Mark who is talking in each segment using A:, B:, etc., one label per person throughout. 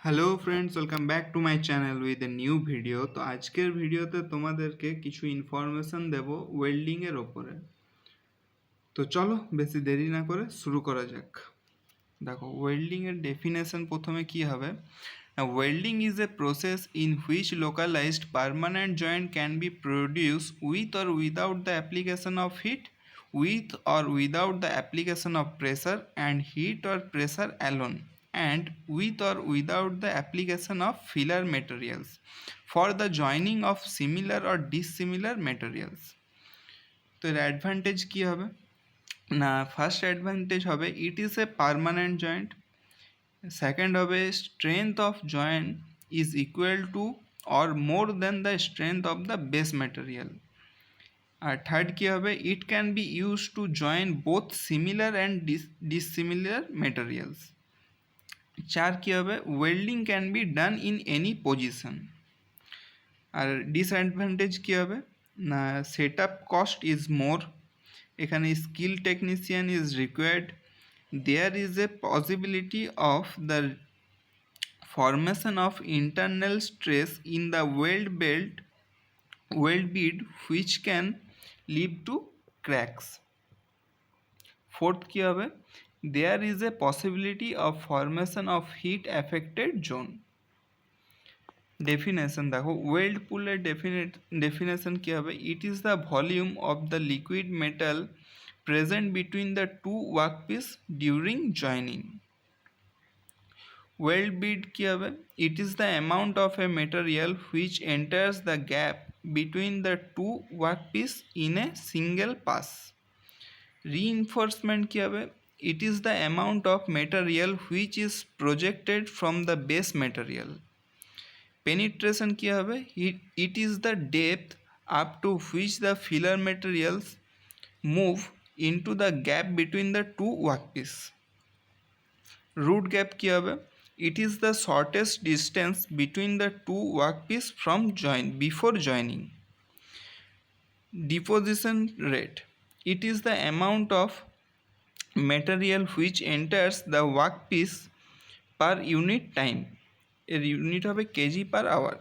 A: Hello friends, welcome back to my channel with a new video. তো আজকের ভিডিওতে তোমাদেরকে কিছু ইনফরমেশন দেব ওয়েল্ডিংয়ের ওপরে। তো চলো বেশি দেরি না করে শুরু করা যাক। দেখো, ওয়েল্ডিংয়ের ডেফিনেশন প্রথমে কি হবে। Welding is a process in which localised permanent joint can be produce with or without the application of heat, with or without the application of pressure and heat or pressure alone, and with or without the application of filler materials for the joining of similar or dissimilar materials. তো এর advantage কী হবে না, first advantage হবে it is a permanent joint. Second হবে strength of joint is equal to or more than the strength of the base material. আর third কী হবে, it can be use to join both similar and dissimilar materials. চার কী হবে, welding can be done in any position. আর disadvantage কী হবে না, set up cost is more, এখানে skill technician is required, there is a possibility of the formation of internal stress in the weld bead which can lead to cracks. Fourth কি হবে, there is a possibility of formation of heat affected zone. Definition দেখো, well পুলের definition কি হবে, it is the volume of the liquid metal present between the two workpiece during joining. Weld bead কি হবে, it is the amount of a material which enters the gap between the two workpiece in a single pass. Reinforcement কি হবে, it is the amount of material which is projected from the base material. Penetration কি হবে, it is the depth up to which the filler materials move into the gap between the two workpiece. Root gap কি হবে, it is the shortest distance between the two workpiece from before joining. Deposition rate, it is the amount of material which enters the workpiece per unit time. এর unit হবে KG per hour.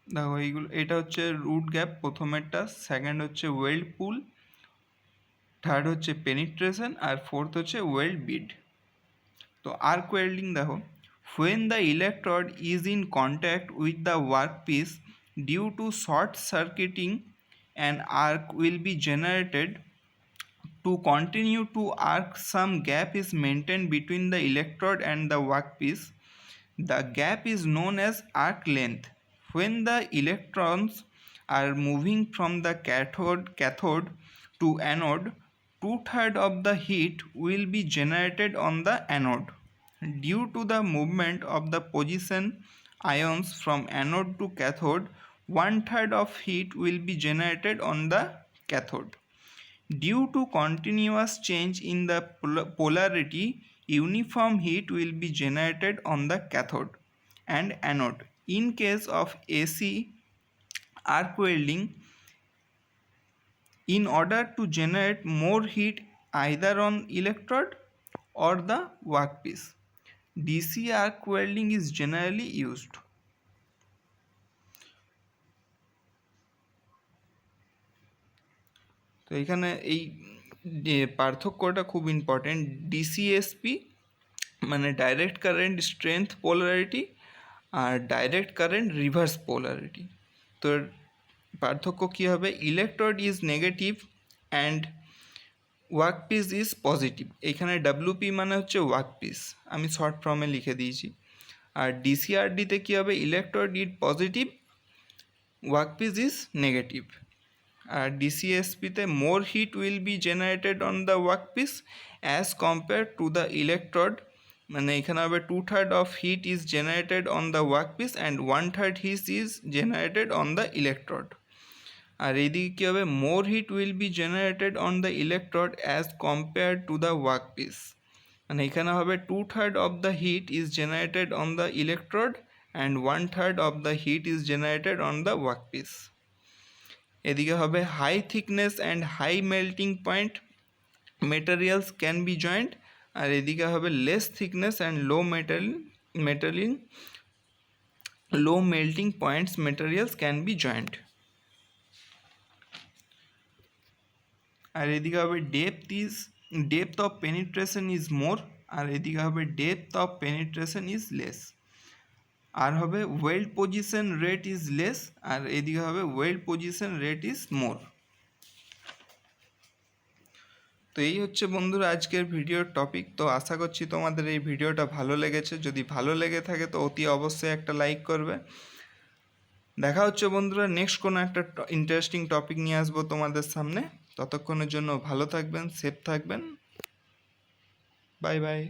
A: দেখো এইগুলো, এটা হচ্ছে root gap প্রথমেরটা, second হচ্ছে well পুল, third হচ্ছে penetration, আর fourth হচ্ছে well বিড। তো আর্ক ওয়েল্ডিং দেখো, when the electrode is in contact with the workpiece due to short circuiting, an arc will be generated. To continue to arc, some gap is maintained between the electrode and the workpiece. The gap is known as arc length. When the electrons are moving from the cathode to anode, 2/3 of the heat will be generated on the anode. Due to the movement of the position ions from anode to cathode, 1/3 of heat will be generated on the cathode. Due to continuous change in the polarity, uniform heat will be generated on the cathode and anode. In case of AC arc welding, in order to generate more heat either on electrode or the workpiece, DC arc welding is generally used. তো এখানে এই পার্থক্যটা খুব important. DC SP মানে direct current strength polarity, আর direct current reverse polarity. তো পার্থক্য কী হবে, electrode is negative and workpiece is positive. এখানে ডাব্লিউপি মানে হচ্ছে ওয়ার্কপিস, আমি শর্ট ফর্মে লিখে দিয়েছি। আর ডিসিআরডিতে কী হবে, electrode is positive, workpiece is negative. আর ডিসিএসপিতে more heat will be generated on the workpiece as compare to the electrode, মানে এখানে হবে 2/3 of heat is generated on the workpiece and 1/3 heat is generated on the electrode. আর এইদিকে কী হবে, more heat will be generated on the electrode as compare to the workpiece, মানে এখানে হবে 2/3 of the heat is generated on the electrode and 1/3 of the heat is generated on the workpiece. এদিকে হবে high thickness and high melting point, materials can be joint, আর এদিকে হবে less thickness and low melting points materials can be joint. আর এদিকে হবে depth of penetration is more, আর এদিকে হবে depth of penetration is less. আর হবে weld position rate is less, আর এদিকে হবে weld position rate is more. তো এই হচ্ছে বন্ধুরা আজকের ভিডিওর টপিক। তো আশা করছি তোমাদের এই ভিডিওটা ভালো লেগেছে। যদি ভালো লেগে থাকে তো অতি অবশ্যই একটা লাইক করবে। দেখা হচ্ছে বন্ধুরা নেক্সট কোনো একটা ইন্টারেস্টিং টপিক নিয়ে আসবো তোমাদের সামনে। ততক্ষণের জন্য ভালো থাকবেন, সেফ থাকবেন। Bye bye.